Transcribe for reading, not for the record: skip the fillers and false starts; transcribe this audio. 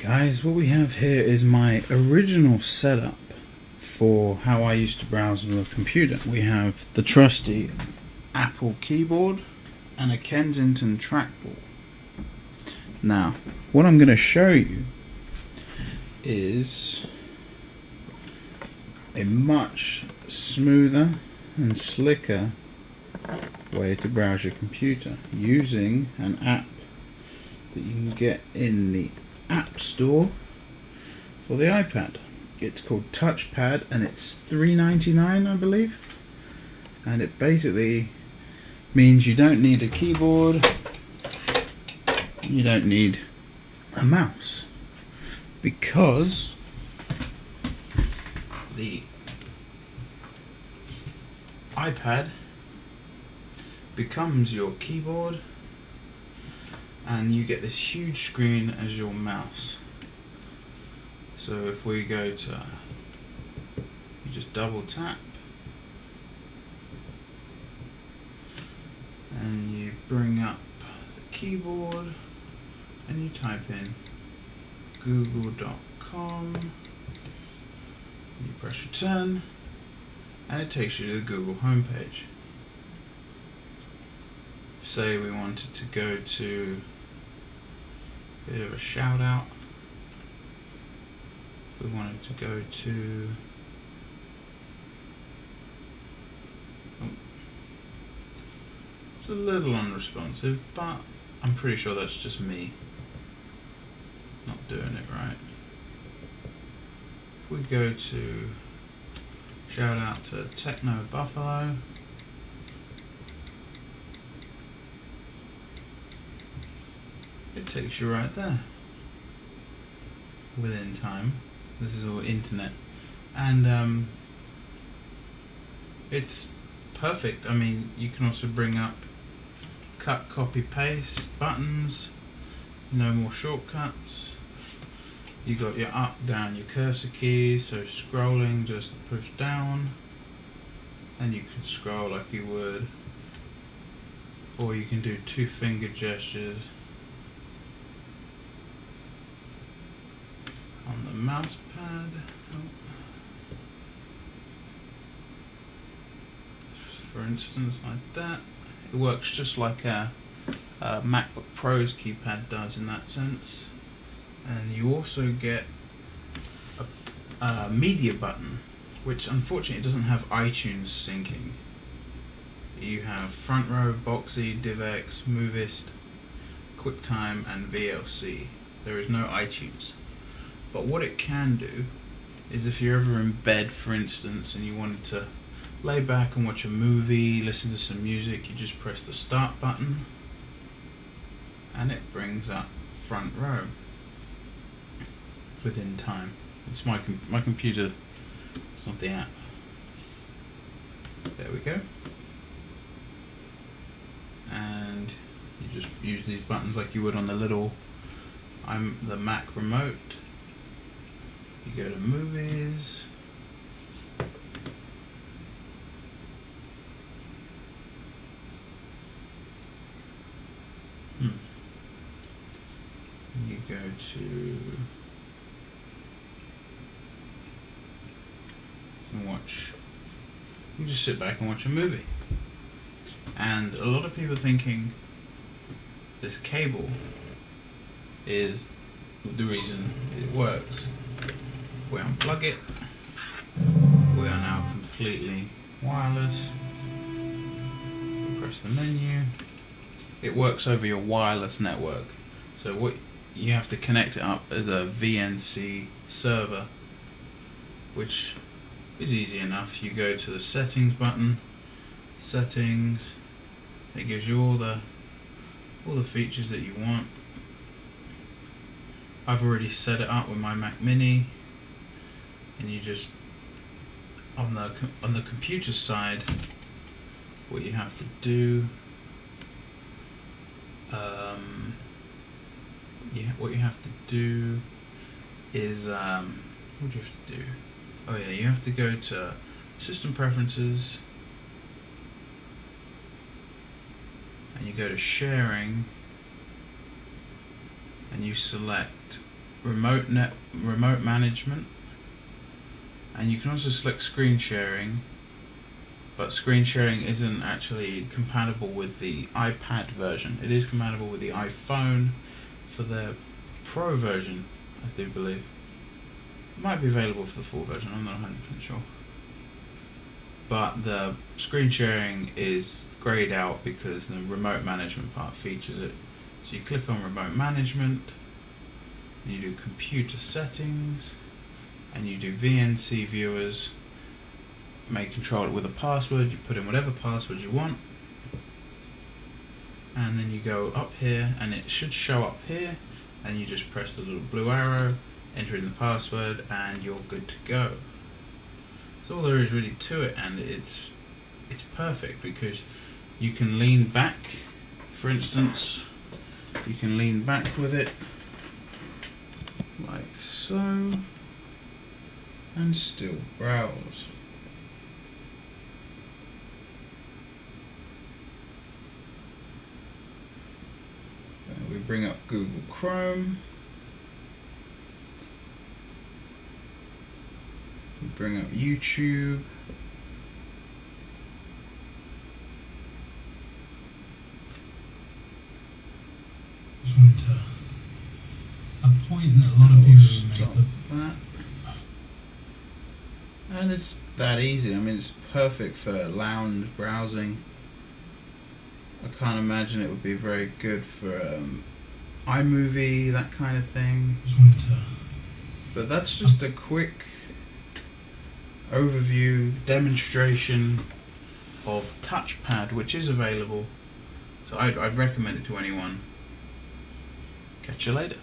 Guys, what we have here is my original setup for how I used to browse on the computer. We have the trusty Apple keyboard and a Kensington trackball. Now, what I'm going to show you is a much smoother and slicker way to browse your computer using an app that you can get in the App Store for the iPad. It's called TouchPad and it's $3.99, I believe, and it basically means you don't need a keyboard, you don't need a mouse, because the iPad becomes your keyboard and you get this huge screen as your mouse. So if we go to, you just double tap and you bring up the keyboard and you type in google.com, you press return and it takes you to the Google homepage. Say we wanted to go to a bit of a shout out, we wanted to go to it's a little unresponsive, but I'm pretty sure that's just me not doing it right. If we go to shout out to Techno Buffalo, it takes you right there within time. This is all internet, and it's perfect. I mean, you can also bring up cut, copy, paste buttons, no more shortcuts. You got your up, down, your cursor keys, so scrolling, just push down and you can scroll like you would, or you can do 2 finger gestures on the mouse pad. For instance, like that. It works just like a MacBook Pro's keypad does in that sense. And you also get a media button, which unfortunately doesn't have iTunes syncing. You have Front Row, Boxy, DivX, Movist, QuickTime and VLC. There is no iTunes. But what it can do is, if you're ever in bed, for instance, and you wanted to lay back and watch a movie, listen to some music, you just press the start button and it brings up Front Row within time. It's my computer, it's not the app. There we go. And you just use these buttons like you would on the the Mac remote. You go to movies, you go to and watch, you just sit back and watch a movie. And a lot of people thinking this cable is the reason it works. If we unplug it, we are now completely wireless. We press the menu. It works over your wireless network. So what you have to connect it up as a VNC server, which is easy enough. You go to the settings button, settings. It gives you all the features that you want. I've already set it up with my Mac Mini, and you just on the computer side, what you have to do, what you have to do is what do you have to do? Oh yeah, you have to go to System Preferences, and you go to Sharing, and you select remote management, and you can also select screen sharing, but screen sharing isn't actually compatible with the iPad version. It is compatible with the iPhone for the Pro version, I do believe. It might be available for the full version, I'm not 100% sure. But the screen sharing is greyed out because the remote management part features it. So you click on remote management, and you do computer settings, and you do VNC viewers. You may control it with a password, you put in whatever password you want, and then you go up here, and it should show up here, and you just press the little blue arrow, enter in the password, and you're good to go. So all there is really to it, and it's perfect because you can lean back, for instance. You can lean back with it like so and still browse. We bring up Google Chrome, we bring up YouTube, A point that a lot of people make that. And it's that easy. I mean, it's perfect for lounge browsing. I can't imagine it would be very good for iMovie, that kind of thing. But that's just a quick overview demonstration of TouchPad, which is available. So I'd recommend it to anyone. Catch you later.